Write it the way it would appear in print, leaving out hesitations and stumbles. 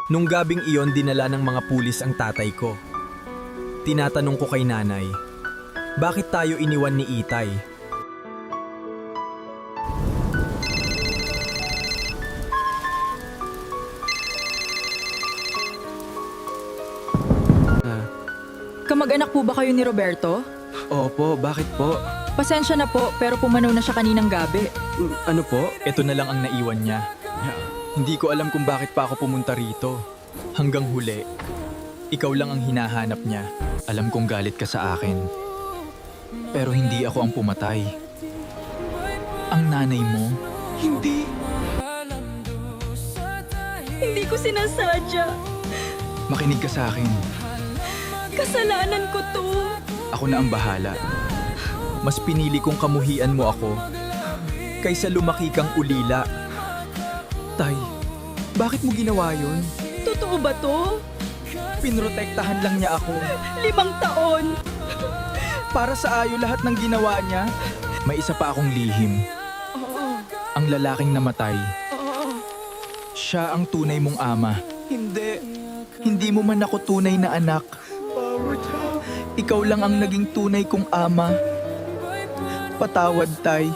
Nung gabing iyon, dinala ng mga pulis ang tatay ko. Tinatanong ko kay nanay, bakit tayo iniwan ni Itay? Kamag-anak po ba kayo ni Roberto? Opo, bakit po? Pasensya na po, pero pumanaw na siya kaninang gabi. Ano po? Ito na lang ang naiwan niya. Hindi ko alam kung bakit pa ako pumunta rito. Hanggang huli, ikaw lang ang hinahanap niya. Alam kong galit ka sa akin. Pero hindi ako ang pumatay. Ang nanay mo? Hindi. Hindi ko sinasadya. Makinig ka sa akin. Kasalanan ko to. Ako na ang bahala. Mas pinili kong kamuhian mo ako kaysa lumaki kang ulila. Tay, bakit mo ginawa yun? Totoo ba to? Pinrotektahan lang niya ako. 5 taon. Para sa ayo lahat ng ginawa niya. May isa pa akong lihim. Oo. Ang lalaking namatay. Oo. Siya ang tunay mong ama. Hindi. Hindi mo man ako tunay na anak. Ikaw lang ang naging tunay kong ama. Patawad, Tay.